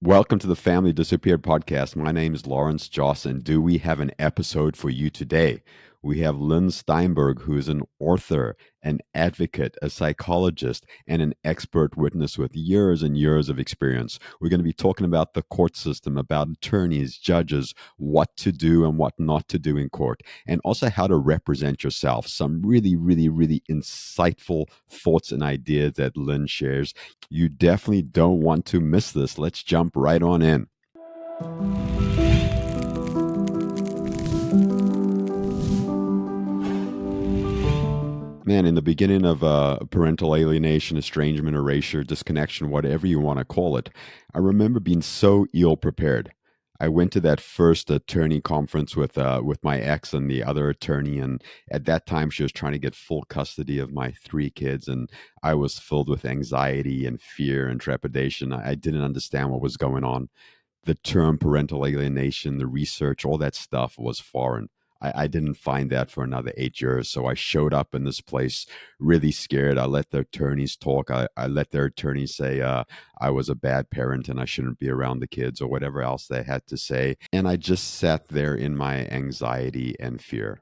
Welcome to the Family Disappeared podcast. My name is Lawrence Joss, and do we have an episode for you today? We have Lynn Steinberg, who is an author, an advocate, a psychologist, and an expert witness with years and years of experience. We're going to be talking about the court system, about attorneys, judges, what to do and what not to do in court, and also how to represent yourself. Some really, really, really insightful thoughts and ideas that Lynn shares. You definitely don't want to miss this. Let's jump right on in. Man, in the beginning of parental alienation, estrangement, erasure, disconnection, whatever you want to call it, I remember being so ill prepared. I went to that first attorney conference with my ex and the other attorney, and at that time she was trying to get full custody of my three kids, and I was filled with anxiety and fear and trepidation. I didn't understand what was going on. The term parental alienation, the research, all that stuff was foreign. I didn't find that for another 8 years. So I showed up in this place really scared. I let the attorneys talk. I let their attorneys say I was a bad parent and I shouldn't be around the kids or whatever else they had to say. And I just sat there in my anxiety and fear.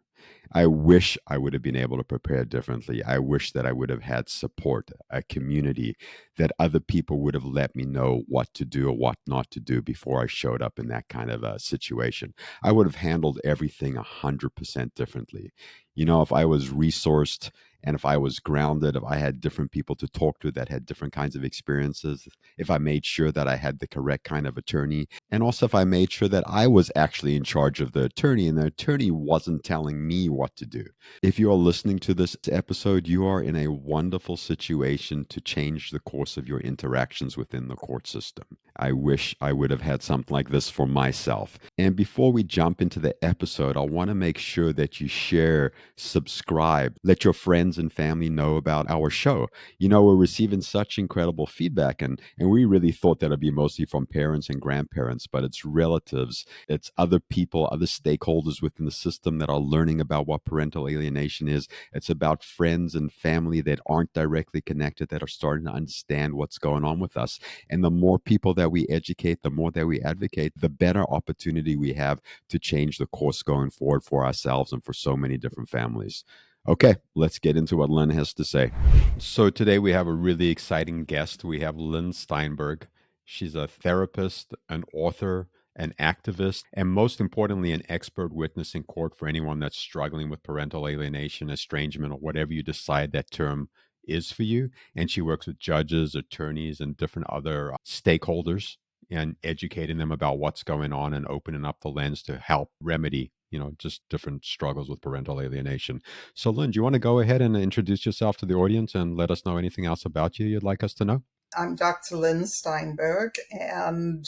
I wish I would have been able to prepare differently. I wish that I would have had support, a community, that other people would have let me know what to do or what not to do before I showed up in that kind of a situation. I would have handled everything 100% differently. You know, if I was resourced and if I was grounded, if I had different people to talk to that had different kinds of experiences, if I made sure that I had the correct kind of attorney, and also if I made sure that I was actually in charge of the attorney and the attorney wasn't telling me what to do. If you are listening to this episode, you are in a wonderful situation to change the course of your interactions within the court system. I wish I would have had something like this for myself. And before we jump into the episode, I want to make sure that you share, subscribe, let your friends and family know about our show. You know, we're receiving such incredible feedback, and we really thought that it'd be mostly from parents and grandparents, but it's relatives, it's other people, other stakeholders within the system that are learning about what parental alienation is. It's about friends and family that aren't directly connected that are starting to understand what's going on with us. And the more people that we educate, the more that we advocate, the better opportunity we have to change the course going forward for ourselves and for so many different families. Okay, let's get into what Lynn has to say. So today we have a really exciting guest. We have Lynn Steinberg. She's a therapist, an author, an activist, and most importantly, an expert witness in court for anyone that's struggling with parental alienation, estrangement, or whatever you decide that term is for you. And she works with judges, attorneys, and different other stakeholders and educating them about what's going on and opening up the lens to help remedy, just different struggles with parental alienation. So, Lynn, do you want to go ahead and introduce yourself to the audience and let us know anything else about you you'd like us to know? I'm Dr. Lynn Steinberg, and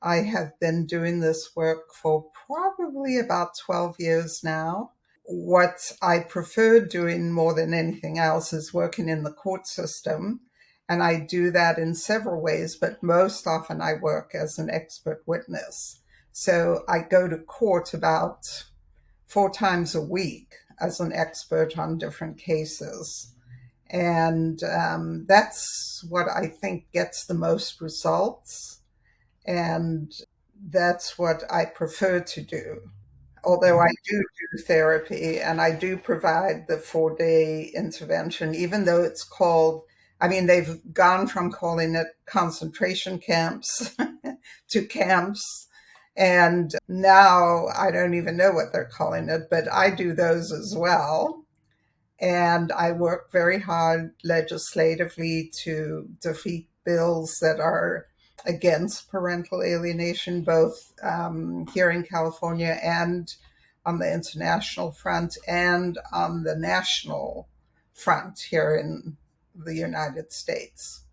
I have been doing this work for probably about 12 years now. What I prefer doing more than anything else is working in the court system, and I do that in several ways, but most often I work as an expert witness. So I go to court about 4 times a week as an expert on different cases. And that's what I think gets the most results. And that's what I prefer to do. Although I do therapy and I do provide the 4-day intervention, even though it's called, I mean, they've gone from calling it concentration camps to camps. And now I don't even know what they're calling it, but I do those as well. And I work very hard legislatively to defeat bills that are against parental alienation, both here in California and on the international front and on the national front here in the United States.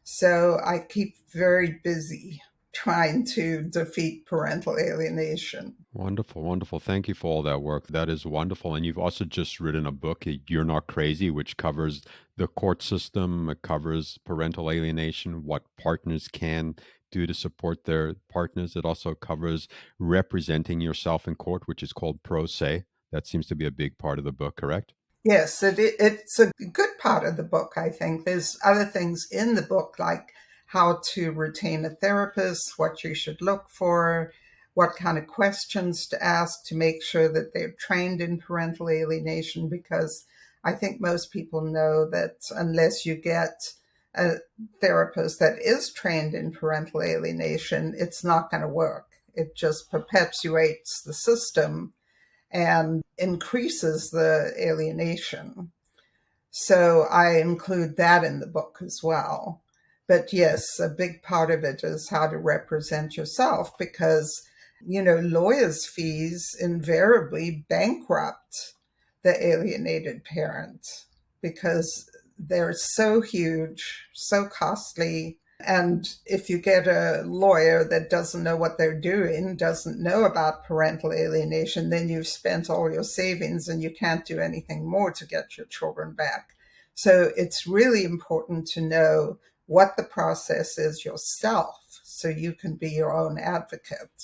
So I keep very busy trying to defeat parental alienation. Wonderful, wonderful. Thank you for all that work. That is wonderful. And you've also just written a book, You're Not Crazy, which covers the court system, it covers parental alienation, what partners can do to support their partners. It also covers representing yourself in court, which is called pro se. That seems to be a big part of the book, correct? Yes, it's a good part of the book, I think. There's other things in the book, like how to retain a therapist, what you should look for, what kind of questions to ask to make sure that they're trained in parental alienation, because I think most people know that unless you get a therapist that is trained in parental alienation, it's not going to work. It just perpetuates the system and increases the alienation. So I include that in the book as well. But yes, a big part of it is how to represent yourself because, lawyers' fees invariably bankrupt the alienated parent because they're so huge, so costly. And if you get a lawyer that doesn't know what they're doing, doesn't know about parental alienation, then you've spent all your savings and you can't do anything more to get your children back. So it's really important to know what the process is yourself so you can be your own advocate.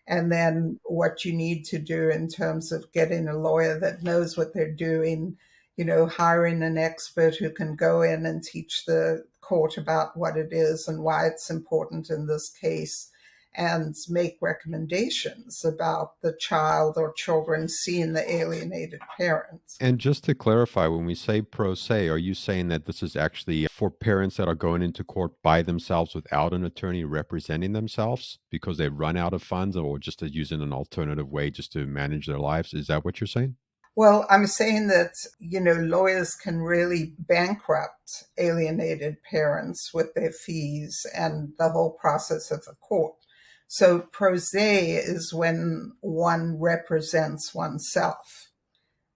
And then what you need to do in terms of getting a lawyer that knows what they're doing, hiring an expert who can go in and teach the court about what it is and why it's important in this case, and make recommendations about the child or children seeing the alienated parent. And just to clarify, when we say pro se, are you saying that this is actually for parents that are going into court by themselves without an attorney representing themselves because they've run out of funds or just to using an alternative way just to manage their lives? Is that what you're saying? Well, I'm saying that, lawyers can really bankrupt alienated parents with their fees and the whole process of the court. So pro se is when one represents oneself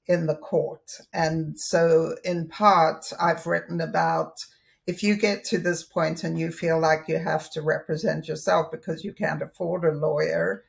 in the court. And so in part, I've written about if you get to this point and you feel like you have to represent yourself because you can't afford a lawyer,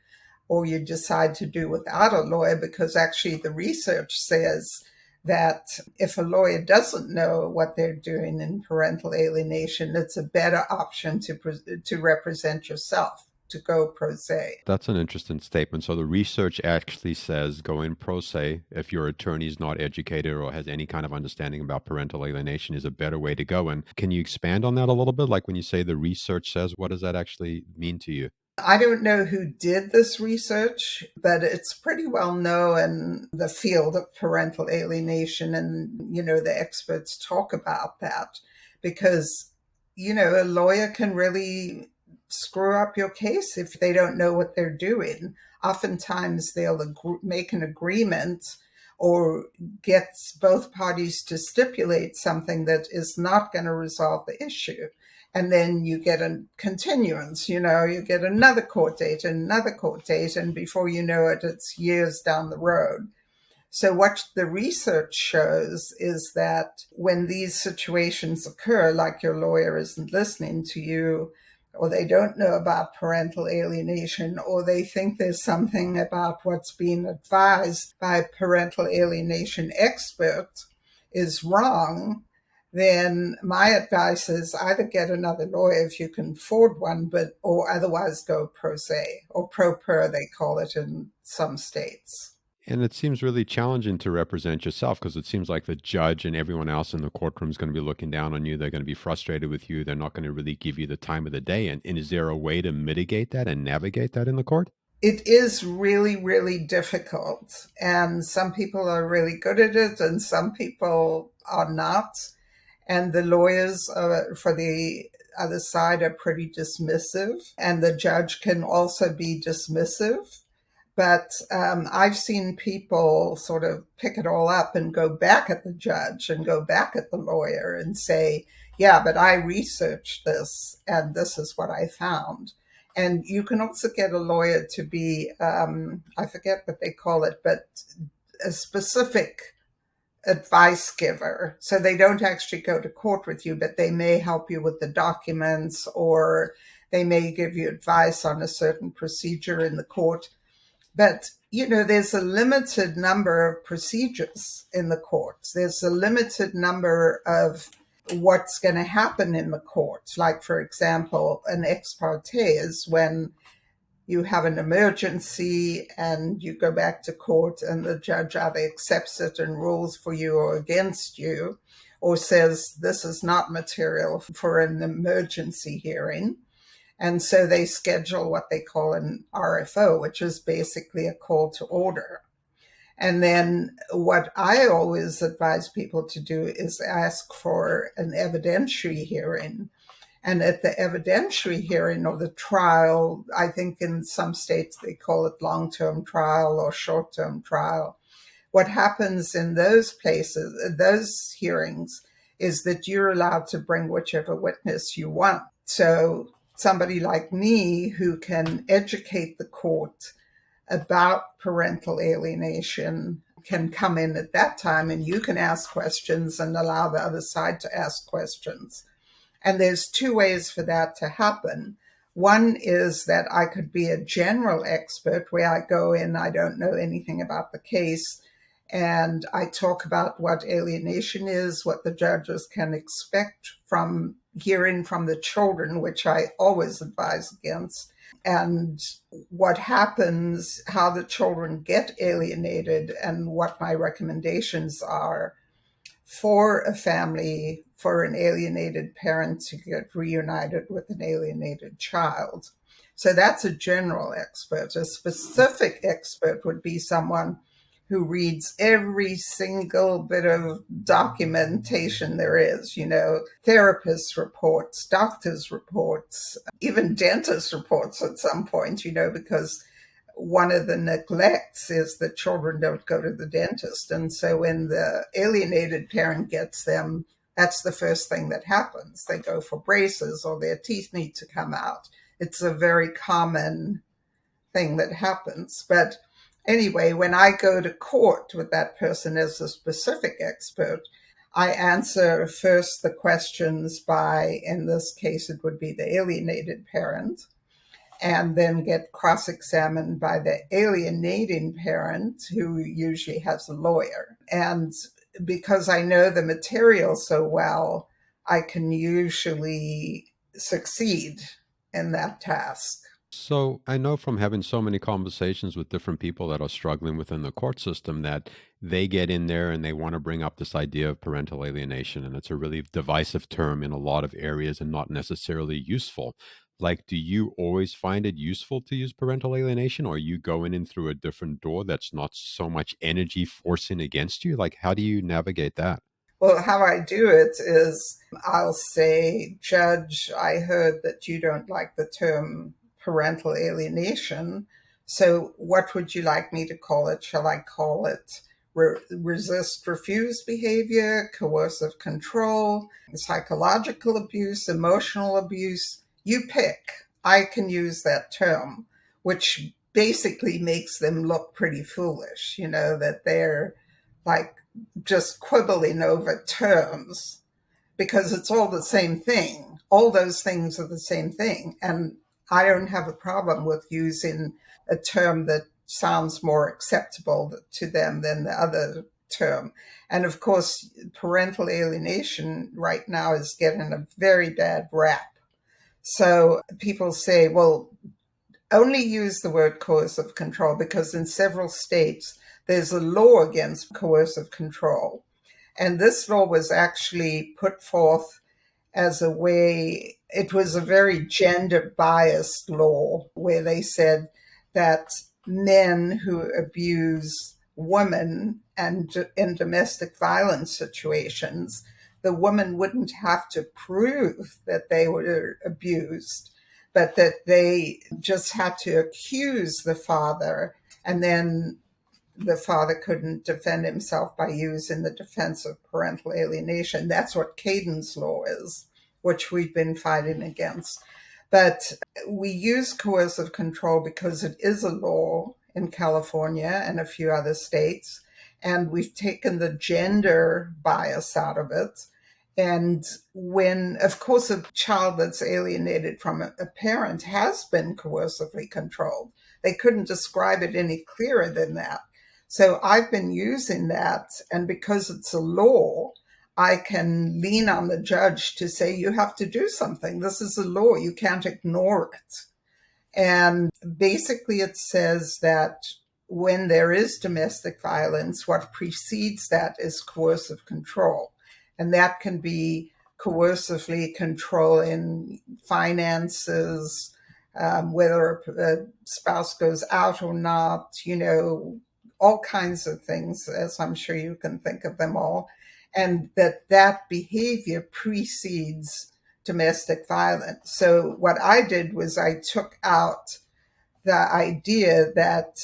or you decide to do without a lawyer, because actually the research says that if a lawyer doesn't know what they're doing in parental alienation, it's a better option to represent yourself, to go pro se. That's an interesting statement. So the research actually says go in pro se if your attorney is not educated or has any kind of understanding about parental alienation is a better way to go. And can you expand on that a little bit? Like when you say the research says, what does that actually mean to you? I don't know who did this research, but it's pretty well known in the field of parental alienation. And, the experts talk about that because, a lawyer can really screw up your case if they don't know what they're doing. Oftentimes they'll make an agreement or get both parties to stipulate something that is not going to resolve the issue. And then you get a continuance, you get another court date and another court date, and before you know it, it's years down the road. So what the research shows is that when these situations occur, like your lawyer isn't listening to you, or they don't know about parental alienation, or they think there's something about what's being advised by a parental alienation expert is wrong, then my advice is either get another lawyer if you can afford one, or otherwise go pro se, or pro per, they call it in some states. And it seems really challenging to represent yourself because it seems like the judge and everyone else in the courtroom is going to be looking down on you. They're going to be frustrated with you. They're not going to really give you the time of the day. And is there a way to mitigate that and navigate that in the court? It is really, really difficult. And some people are really good at it and some people are not. And the lawyers for the other side are pretty dismissive. And the judge can also be dismissive. But I've seen people sort of pick it all up and go back at the judge and go back at the lawyer and say, yeah, but I researched this and this is what I found. And you can also get a lawyer to be, I forget what they call it, but a specific advice giver. So they don't actually go to court with you, but they may help you with the documents, or they may give you advice on a certain procedure in the court. But, there's a limited number of procedures in the courts. There's a limited number of what's going to happen in the courts. Like, for example, an ex parte is when you have an emergency and you go back to court and the judge either accepts it and rules for you or against you, or says this is not material for an emergency hearing. And so they schedule what they call an RFO, which is basically a call to order. And then what I always advise people to do is ask for an evidentiary hearing. And at the evidentiary hearing or the trial, I think in some states they call it long-term trial or short-term trial. What happens in those places, those hearings, is that you're allowed to bring whichever witness you want. So somebody like me who can educate the court about parental alienation can come in at that time, and you can ask questions and allow the other side to ask questions. And there's two ways for that to happen. One is that I could be a general expert where I go in, I don't know anything about the case, and I talk about what alienation is, what the judges can expect from hearing from the children, which I always advise against, and what happens, how the children get alienated, and what my recommendations are for a family, for an alienated parent to get reunited with an alienated child. So that's a general expert. A specific expert would be someone who reads every single bit of documentation there is, therapists' reports, doctors' reports, even dentist reports at some point, because one of the neglects is that children don't go to the dentist. And so when the alienated parent gets them, that's the first thing that happens. They go for braces or their teeth need to come out. It's a very common thing that happens. But anyway, when I go to court with that person as a specific expert, I answer first the questions by, in this case, it would be the alienated parent, and then get cross-examined by the alienating parent, who usually has a lawyer. And because I know the material so well, I can usually succeed in that task. So I know from having so many conversations with different people that are struggling within the court system that they get in there and they want to bring up this idea of parental alienation. And it's a really divisive term in a lot of areas and not necessarily useful. Like, do you always find it useful to use parental alienation, or are you going in through a different door that's not so much energy forcing against you? Like, how do you navigate that? Well, how I do it is I'll say, Judge, I heard that you don't like the term parental alienation. So what would you like me to call it? Shall I call it resist, refuse behavior, coercive control, psychological abuse, emotional abuse? You pick. I can use that term, which basically makes them look pretty foolish, that they're like just quibbling over terms, because it's all the same thing. All those things are the same thing. And I don't have a problem with using a term that sounds more acceptable to them than the other term. And of course, parental alienation right now is getting a very bad rap. So people say, well, only use the word coercive control, because in several states there's a law against coercive control. And this law was actually put forth as a way, it was a very gender biased law where they said that men who abuse women and in domestic violence situations, the woman wouldn't have to prove that they were abused, but that they just had to accuse the father, and then the father couldn't defend himself by using the defense of parental alienation. That's what Caden's law is, which we've been fighting against. But we use coercive control because it is a law in California and a few other states, and we've taken the gender bias out of it. And when, of course, a child that's alienated from a parent has been coercively controlled, they couldn't describe it any clearer than that. So I've been using that, and because it's a law, I can lean on the judge to say, you have to do something. This is a law. You can't ignore it. And basically it says that when there is domestic violence, what precedes that is coercive control. And that can be coercively controlling finances, whether a spouse goes out or not, all kinds of things, as I'm sure you can think of them all. And that behavior precedes domestic violence. So what I did was I took out the idea that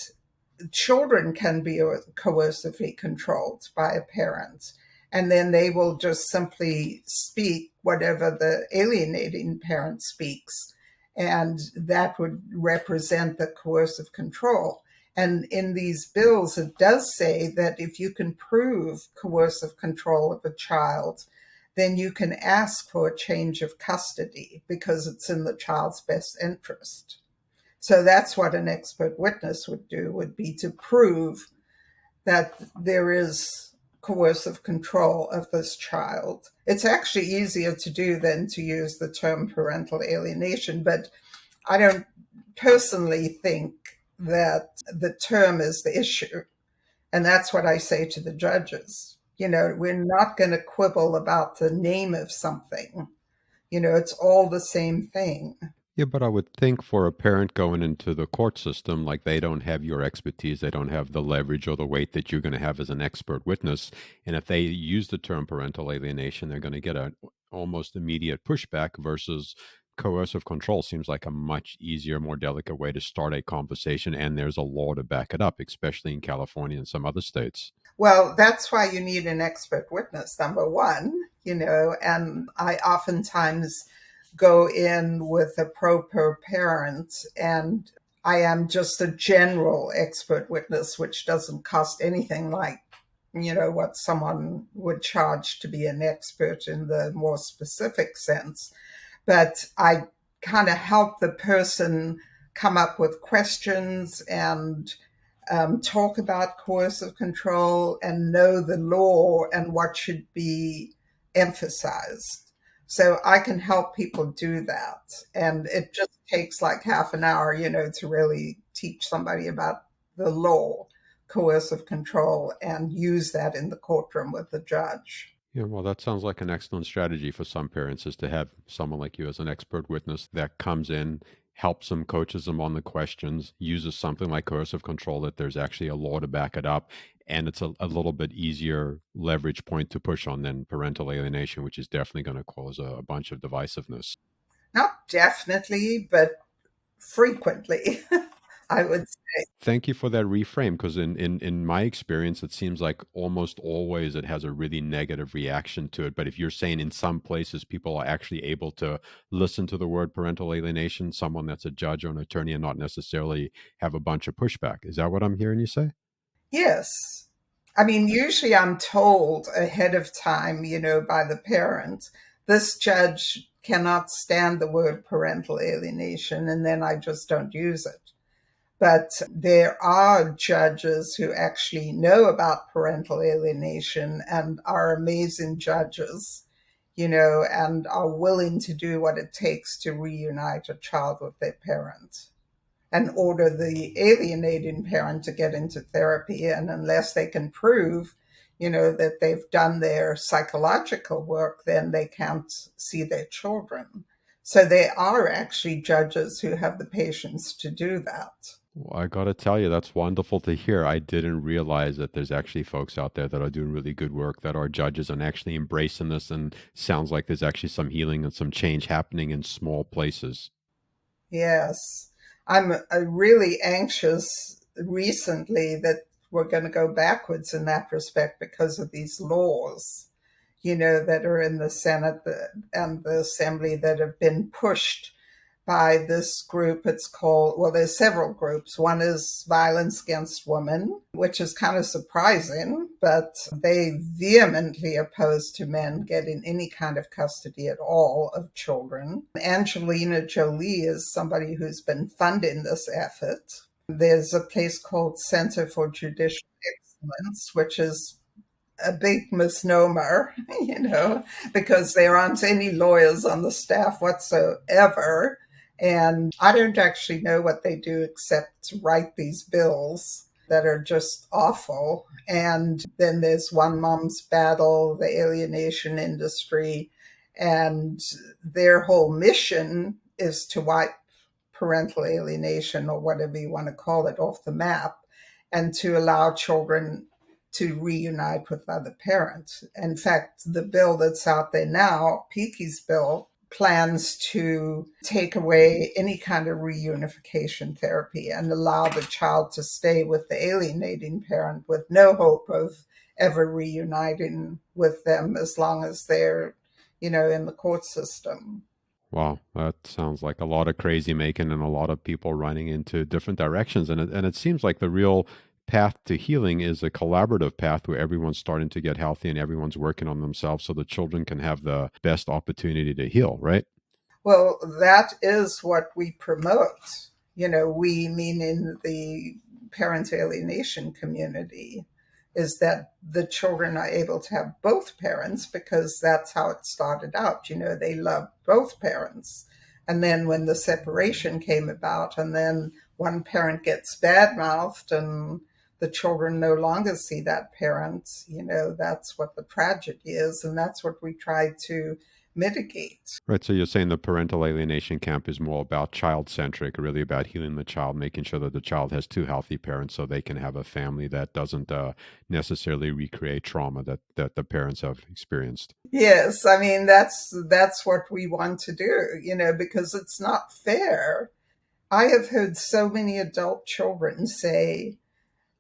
children can be coercively controlled by a parent, and then they will just simply speak whatever the alienating parent speaks, and that would represent the coercive control. And in these bills, it does say that if you can prove coercive control of a child, then you can ask for a change of custody because it's in the child's best interest. So that's what an expert witness would do, would be to prove that there is coercive control of this child. It's actually easier to do than to use the term parental alienation, but I don't personally think that the term is the issue. And that's what I say to the judges. We're not going to quibble about the name of something. It's all the same thing. Yeah, but I would think for a parent going into the court system, like they don't have your expertise, they don't have the leverage or the weight that you're going to have as an expert witness. And if they use the term parental alienation, they're going to get an almost immediate pushback versus coercive control seems like a much easier, more delicate way to start a conversation. And there's a law to back it up, especially in California and some other states. Well, that's why you need an expert witness, number one, and I oftentimes go in with a pro per parent, and I am just a general expert witness, which doesn't cost anything like, what someone would charge to be an expert in the more specific sense. But I kind of help the person come up with questions and talk about coercive control and know the law and what should be emphasized. So I can help people do that. And it just takes like half an hour, to really teach somebody about the law, coercive control, and use that in the courtroom with the judge. Yeah, well, that sounds like an excellent strategy for some parents is to have someone like you as an expert witness that comes in, helps them, coaches them on the questions, uses something like coercive control that there's actually a law to back it up, and it's a little bit easier leverage point to push on than parental alienation, which is definitely going to cause a bunch of divisiveness. Not definitely, but frequently, I would say. Thank you for that reframe because in my experience, it seems like almost always it has a really negative reaction to it. But if you're saying in some places people are actually able to listen to the word parental alienation, someone that's a judge or an attorney and not necessarily have a bunch of pushback. Is that what I'm hearing you say? Yes. I mean, usually I'm told ahead of time, by the parent, this judge cannot stand the word parental alienation, and then I just don't use it. But there are judges who actually know about parental alienation and are amazing judges, and are willing to do what it takes to reunite a child with their parent and order the alienating parent to get into therapy. And unless they can prove, that they've done their psychological work, then they can't see their children. So there are actually judges who have the patience to do that. Well, I got to tell you, that's wonderful to hear. I didn't realize that there's actually folks out there that are doing really good work, that are judges and actually embracing this. And sounds like there's actually some healing and some change happening in small places. Yes. I'm really anxious recently that we're going to go backwards in that respect because of these laws, that are in the Senate and the Assembly that have been pushed by this group. It's called, well, there's several groups. One is Violence Against Women, which is kind of surprising, but they vehemently oppose to men getting any kind of custody at all of children. Angelina Jolie is somebody who's been funding this effort. There's a place called Center for Judicial Excellence, which is a big misnomer, because there aren't any lawyers on the staff whatsoever. And I don't actually know what they do except write these bills. that are just awful. And then there's one mom's battle, the alienation industry, and their whole mission is to wipe parental alienation, or whatever you want to call it, off the map, and to allow children to reunite with other parents. In fact, the bill that's out there now, Peaky's bill, plans to take away any kind of reunification therapy and allow the child to stay with the alienating parent with no hope of ever reuniting with them as long as they're, in the court system. Wow, that sounds like a lot of crazy making and a lot of people running into different directions. And it seems like the real path to healing is a collaborative path where everyone's starting to get healthy and everyone's working on themselves so the children can have the best opportunity to heal, right? Well, that is what we promote. We meaning the parent alienation community, is that the children are able to have both parents because that's how it started out. They loved both parents. And then when the separation came about, and then one parent gets badmouthed and the children no longer see that parent, that's what the tragedy is. And that's what we try to mitigate. Right. So you're saying the parental alienation camp is more about child centric, really about healing the child, making sure that the child has two healthy parents so they can have a family that doesn't necessarily recreate trauma that the parents have experienced. Yes, I mean that's what we want to do, because it's not fair. I have heard so many adult children say,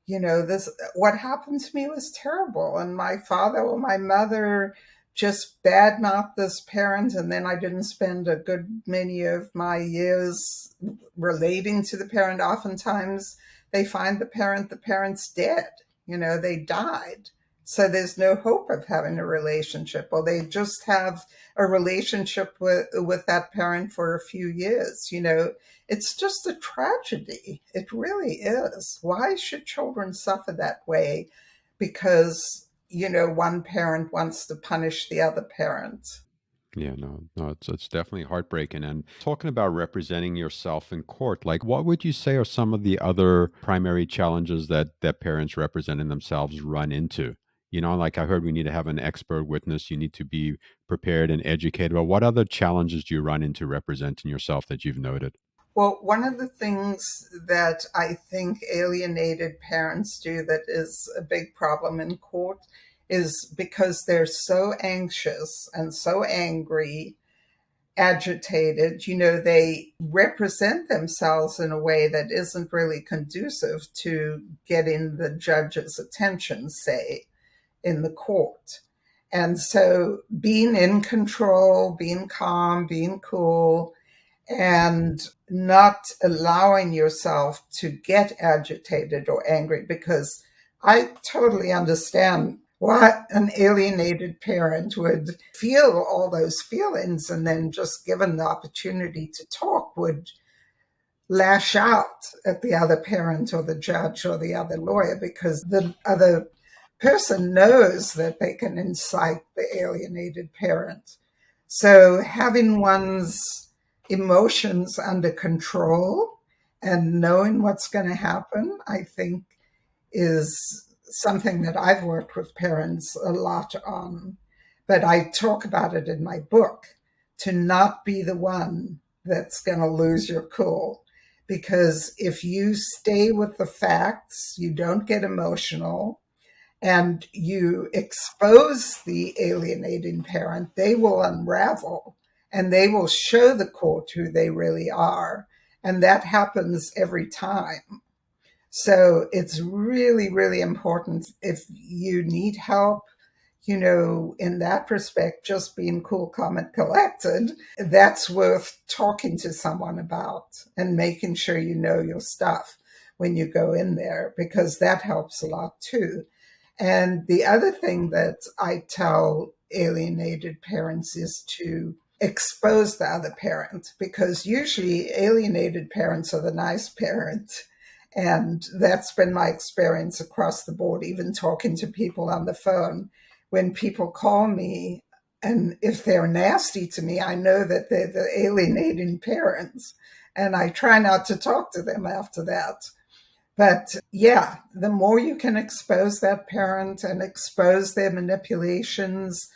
this, what happened to me was terrible, and my father or my mother just badmouthed this parent, and then I didn't spend a good many of my years relating to the parent. Oftentimes they find the parent's dead, they died. So there's no hope of having a relationship, or they just have a relationship with that parent for a few years. It's just a tragedy. It really is. Why should children suffer that way? Because, one parent wants to punish the other parent. Yeah, no, it's definitely heartbreaking. And talking about representing yourself in court, like what would you say are some of the other primary challenges that parents representing themselves run into? Like I heard we need to have an expert witness, you need to be prepared and educated. But what other challenges do you run into representing yourself that you've noted? Well, one of the things that I think alienated parents do that is a big problem in court is because they're so anxious and so angry, agitated, they represent themselves in a way that isn't really conducive to getting the judge's attention, say, in the court. And so being in control, being calm, being cool, and not allowing yourself to get agitated or angry, because I totally understand why an alienated parent would feel all those feelings and then just given the opportunity to talk would lash out at the other parent or the judge or the other lawyer, because the other person knows that they can incite the alienated parent. So having one's emotions under control and knowing what's going to happen, I think, is something that I've worked with parents a lot on. But I talk about it in my book, to not be the one that's going to lose your cool. Because if you stay with the facts, you don't get emotional, and you expose the alienating parent, they will unravel and they will show the court who they really are. And that happens every time. So it's really, really important. If you need help, in that respect, just being cool, calm, and collected, that's worth talking to someone about and making sure you know your stuff when you go in there, because that helps a lot too. And the other thing that I tell alienated parents is to expose the other parent, because usually alienated parents are the nice parent. And that's been my experience across the board, even talking to people on the phone. When people call me, and if they're nasty to me, I know that they're the alienating parents. And I try not to talk to them after that. But yeah, the more you can expose that parent and expose their manipulations,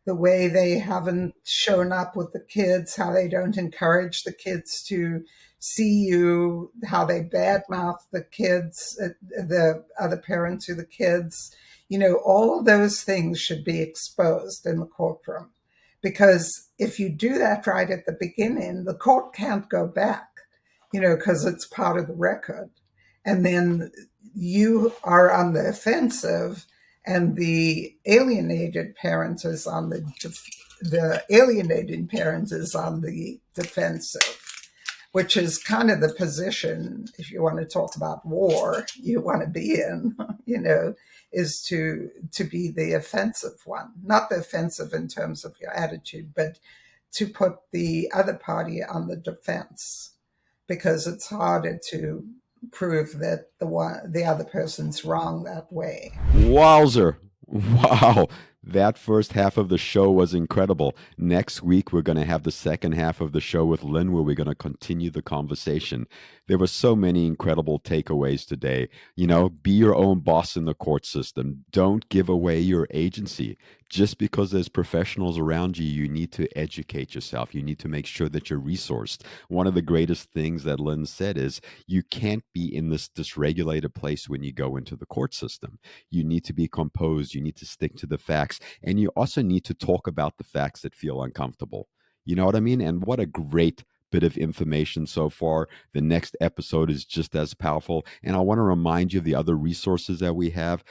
the way they haven't shown up with the kids, how they don't encourage the kids to see you, how they badmouth the kids, the other parent to the kids, all those things should be exposed in the courtroom. Because if you do that right at the beginning, the court can't go back, because it's part of the record. And then you are on the offensive, and the alienated parent is on the alienating parent is on the defensive, which is kind of the position, if you want to talk about war, you want to be in, is to be the offensive one, not the offensive in terms of your attitude, but to put the other party on the defense, because it's harder to prove that the other person's wrong that way. Wowzer. Wow. That first half of the show was incredible. Next week, we're going to have the second half of the show with Lynn, where we're going to continue the conversation. There were so many incredible takeaways today. Be your own boss in the court system. Don't give away your agency. Just because there's professionals around you, you need to educate yourself. You need to make sure that you're resourced. One of the greatest things that Lynn said is you can't be in this dysregulated place when you go into the court system. You need to be composed. You need to stick to the facts. And you also need to talk about the facts that feel uncomfortable. You know what I mean? And what a great bit of information so far. The next episode is just as powerful. And I want to remind you of the other resources that we have.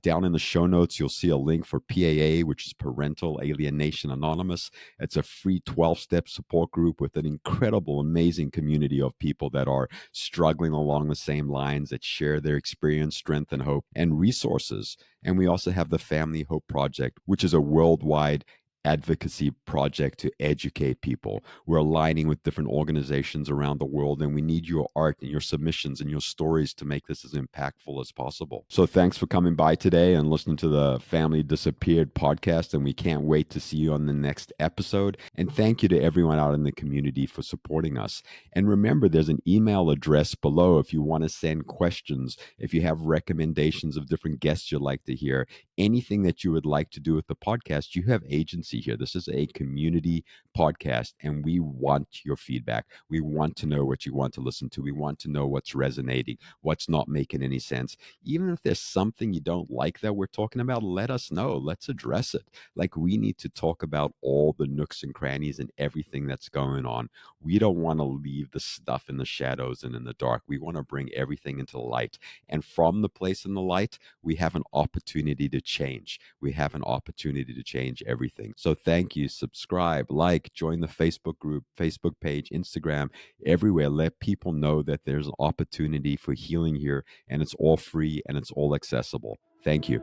Down in the show notes, you'll see a link for PAA, which is Parental Alienation Anonymous. It's a free 12-step support group with an incredible, amazing community of people that are struggling along the same lines, that share their experience, strength, and hope, and resources. And we also have the Family Hope Project, which is a worldwide advocacy project to educate people. We're aligning with different organizations around the world, and we need your art and your submissions and your stories to make this as impactful as possible. So thanks for coming by today and listening to the Family Disappeared podcast, and we can't wait to see you on the next episode. And thank you to everyone out in the community for supporting us. And remember, there's an email address below if you want to send questions, if you have recommendations of different guests you'd like to hear, anything that you would like to do with the podcast. You have agency here. This is a community podcast, and we want your feedback. We want to know what you want to listen to. We want to know what's resonating, what's not making any sense. Even if there's something you don't like that we're talking about, let us know. Let's address it. Like, we need to talk about all the nooks and crannies and everything that's going on. We don't want to leave the stuff in the shadows and in the dark. We want to bring everything into the light. And from the place in the light, we have an opportunity to change. We have an opportunity to change everything. So thank you. Subscribe, like, join the Facebook group, Facebook page, Instagram, everywhere. Let people know that there's an opportunity for healing here, and it's all free and it's all accessible. Thank you.